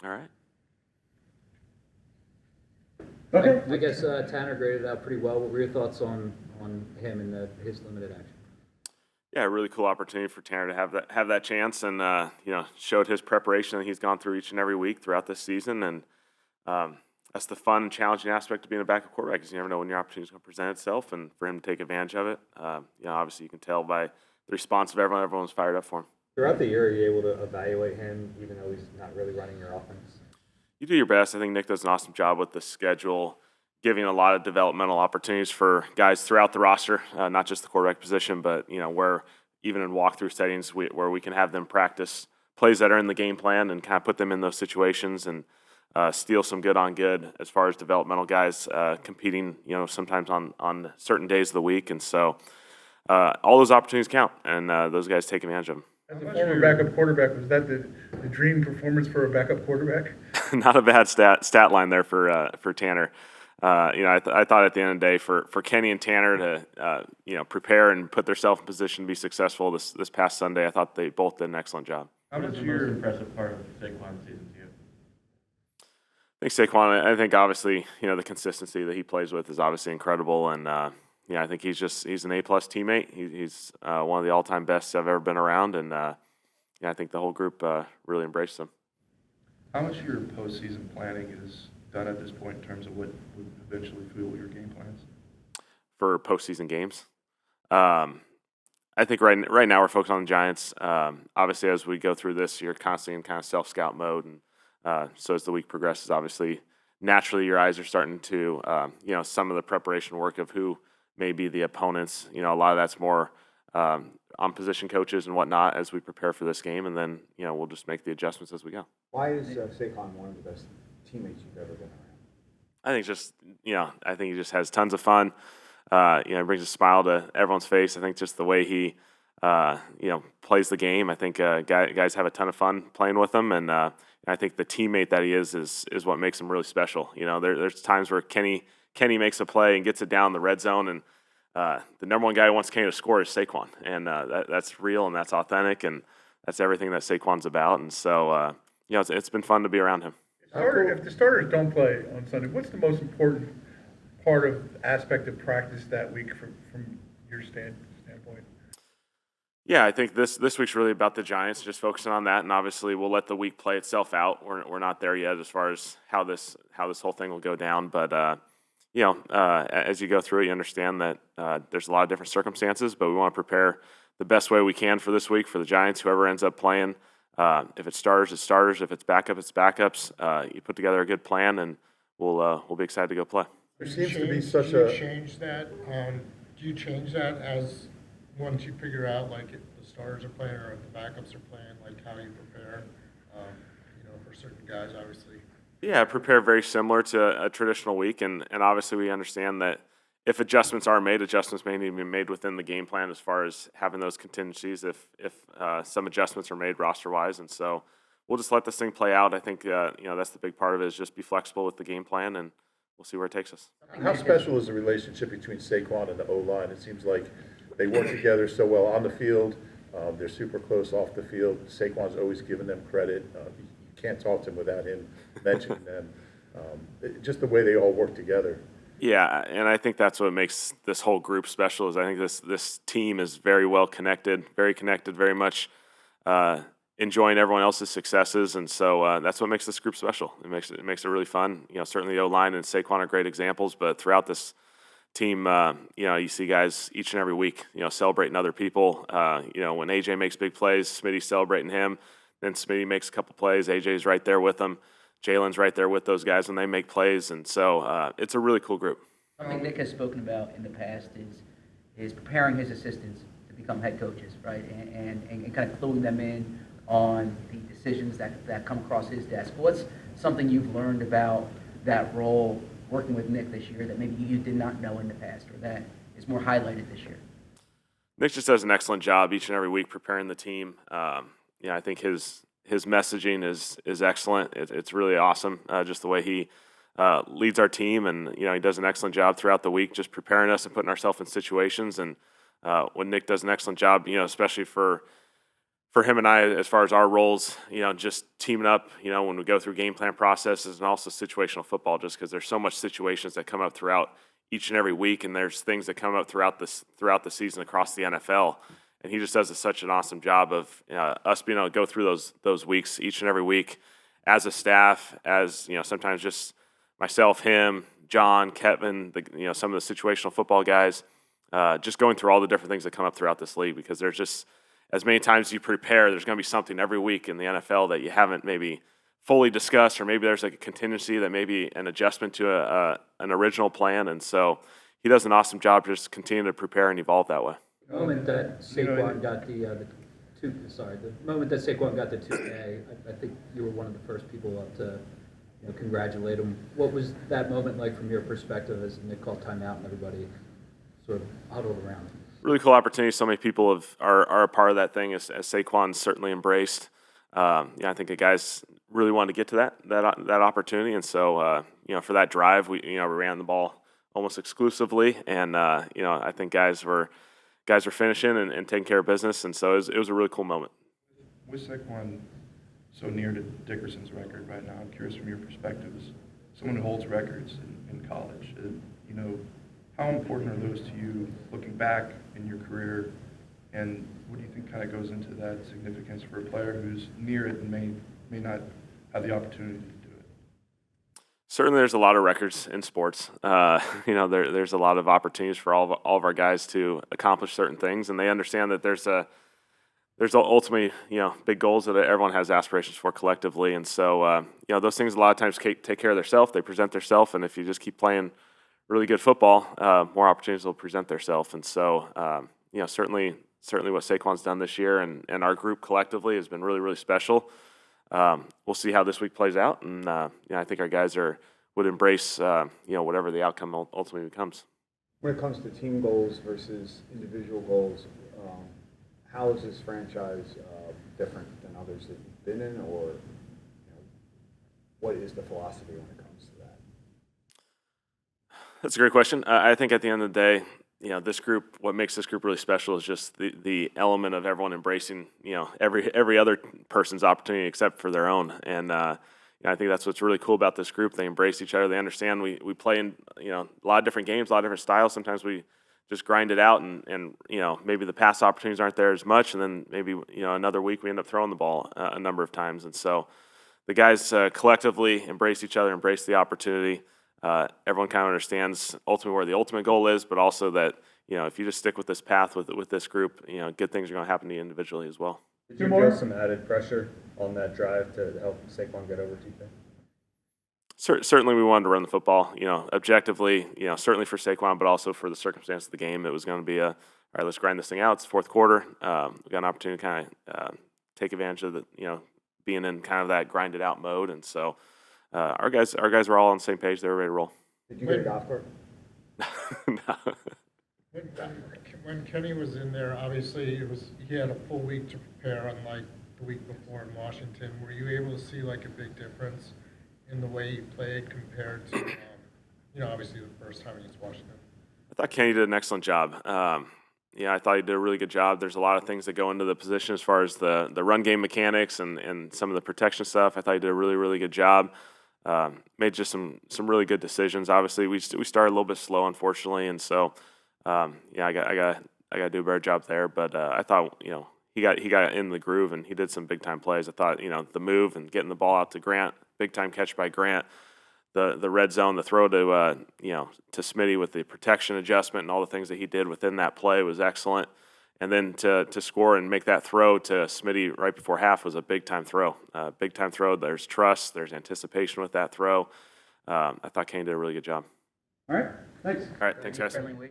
All right. Okay. I guess Tanner graded out pretty well. What were your thoughts on him and his limited action? Yeah, really cool opportunity for Tanner to have that chance, and showed his preparation that he's gone through each and every week throughout this season, and that's the fun and challenging aspect of being a backup quarterback, because you never know when your opportunity is going to present itself, and for him to take advantage of it, obviously you can tell by the response of everyone. Everyone's fired up for him. Throughout the year, are you able to evaluate him, even though he's not really running your offense? You do your best. I think Nick does an awesome job with the schedule, giving a lot of developmental opportunities for guys throughout the roster, not just the quarterback position, but where even in walkthrough settings where we can have them practice plays that are in the game plan and kind of put them in those situations and steal some good on good as far as developmental guys competing, sometimes on certain days of the week. And so all those opportunities count, and those guys take advantage of them. As a former backup quarterback, was that the dream performance for a backup quarterback? Not a bad stat line there for Tanner. I thought at the end of the day for Kenny and Tanner to prepare and put themselves in position to be successful this past Sunday, I thought they both did an excellent job. How much your most impressive part of Saquon's season to you? I think Saquon. I think obviously the consistency that he plays with is obviously incredible, and I think he's an A+ teammate. He's one of the all-time best I've ever been around, and I think the whole group really embraced him. How much of your postseason planning is done at this point in terms of what would eventually fuel your game plans? For postseason games, I think right now we're focused on the Giants. Obviously, as we go through this, you're constantly in kind of self-scout mode, and so as the week progresses, obviously, naturally your eyes are starting to, some of the preparation work of who may be the opponents. A lot of that's more on position coaches and whatnot as we prepare for this game, and then we'll just make the adjustments as we go. Why is Saquon one of the best teammates you've ever been around? I think I think he just has tons of fun. He brings a smile to everyone's face. I think just the way he, plays the game. I think guys have a ton of fun playing with him, and I think the teammate that he is what makes him really special. There's times where Kenny makes a play and gets it down the red zone, and the number one guy who wants Kenny to score is Saquon, and that's real and that's authentic, and that's everything that Saquon's about. And so, it's been fun to be around him. If the starters don't play on Sunday, what's the most important aspect of practice that week from your standpoint? Yeah, I think this week's really about the Giants, just focusing on that, and obviously we'll let the week play itself out. We're not there yet as far as how this whole thing will go down, but as you go through it, you understand that there's a lot of different circumstances, but we want to prepare the best way we can for this week for the Giants. Whoever ends up playing, if it's starters, it's starters. If it's backup, it's backups. You put together a good plan, and we'll be excited to go play. There seems to be such a. Do you change that as once you figure out like if the starters are playing or if the backups are playing, like how you prepare, for certain guys, obviously. Yeah, prepare very similar to a traditional week, and obviously we understand that if adjustments are made, adjustments may need to be made within the game plan as far as having those contingencies if some adjustments are made roster-wise, and so we'll just let this thing play out. I think that's the big part of it is just be flexible with the game plan, and we'll see where it takes us. How special is the relationship between Saquon and the O-line? It seems like they work together so well on the field. They're super close off the field. Saquon's always given them credit. You can't talk to him without him mentioning them. Just the way they all work together. Yeah, and I think that's what makes this whole group special. Is I think this team is very well connected, very much enjoying everyone else's successes, and so that's what makes this group special. It makes it really fun. Certainly the O-line and Saquon are great examples, but throughout this team, you see guys each and every week, celebrating other people. When AJ makes big plays, Smitty's celebrating him. Then Smitty makes a couple plays. AJ's right there with them. Jalen's right there with those guys when they make plays, and so it's a really cool group. Something Nick has spoken about in the past is preparing his assistants to become head coaches, right, and kind of cluing them in on the decisions that come across his desk. What's something you've learned about that role working with Nick this year that maybe you did not know in the past, or that is more highlighted this year? Nick just does an excellent job each and every week preparing the team. I think his messaging is excellent. It's really awesome, just the way he leads our team, and he does an excellent job throughout the week, just preparing us and putting ourselves in situations. And when Nick does an excellent job, especially for for him and I, as far as our roles, just teaming up, when we go through game plan processes and also situational football, just because there's so much situations that come up throughout each and every week, and there's things that come up throughout the season across the NFL. And he just does such an awesome job of us being able to go through those weeks each and every week as a staff, as sometimes just myself, him, John, Kevin, some of the situational football guys, just going through all the different things that come up throughout this league, because there's just as many times you prepare, there's going to be something every week in the NFL that you haven't maybe fully discussed, or maybe there's like a contingency that may be an adjustment to an original plan. And so he does an awesome job just continuing to prepare and evolve that way. The moment that Saquon got the moment that Saquon got the 2K, I think you were one of the first people up to congratulate him. What was that moment like from your perspective as Nick called timeout and everybody sort of huddled around him? Really cool opportunity. So many people are a part of that thing, as Saquon's certainly embraced. I think the guys really wanted to get to that opportunity, and so for that drive, we ran the ball almost exclusively, and I think guys were finishing and taking care of business, and so it was a really cool moment. With Saquon so near to Dickerson's record right now, I'm curious from your perspective, as someone who holds records in college, how important are those to you looking back in your career, and what do you think kind of goes into that significance for a player who's near it and may not have the opportunity to do it? Certainly, there's a lot of records in sports. There's a lot of opportunities for all of our guys to accomplish certain things, and they understand that there's ultimately big goals that everyone has aspirations for collectively, and so those things a lot of times take care of themselves. They present themselves, and if you just keep playing really good football, more opportunities will present themselves. And so certainly what Saquon's done this year and our group collectively has been really, really special. We'll see how this week plays out, and I think our guys would embrace whatever the outcome ultimately becomes. When it comes to team goals versus individual goals, how is this franchise different than others that you've been in, or what is the philosophy when it comes to that? That's a great question. I think at the end of the day, this group, what makes this group really special is just the element of everyone embracing, every other person's opportunity except for their own. And I think that's what's really cool about this group. They embrace each other. They understand we play in, a lot of different games, a lot of different styles. Sometimes we just grind it out and maybe the pass opportunities aren't there as much. And then maybe, another week we end up throwing the ball a number of times. And so the guys collectively embrace each other, embrace the opportunity. Everyone kind of understands ultimately where the ultimate goal is, but also that, if you just stick with this path with this group, good things are going to happen to you individually as well. Did you feel some added pressure on that drive to help Saquon get over TK? Certainly we wanted to run the football, objectively, certainly for Saquon, but also for the circumstance of the game. It was going to be all right, let's grind this thing out. It's fourth quarter. We got an opportunity to kind of take advantage of being in kind of that grinded out mode. And so our guys were all on the same page. They were ready to roll. Did you get a golf cart? No. When Kenny was in there, obviously he had a full week to prepare, unlike the week before in Washington. Were you able to see like a big difference in the way he played compared to, obviously the first time against Washington? I thought Kenny did an excellent job. I thought he did a really good job. There's a lot of things that go into the position as far as the run game mechanics and some of the protection stuff. I thought he did a really, really good job. Made just some really good decisions. Obviously, we started a little bit slow, unfortunately, and so I got to do a better job there. But I thought he got in the groove and he did some big time plays. I thought the move and getting the ball out to Grant, big time catch by Grant. The red zone, the throw to Smitty with the protection adjustment and all the things that he did within that play was excellent. And then to score and make that throw to Smitty right before half was a big time throw. Big time throw. There's trust. There's anticipation with that throw. I thought Kane did a really good job. All right. Thanks. All right. Thanks, guys. Friendly week.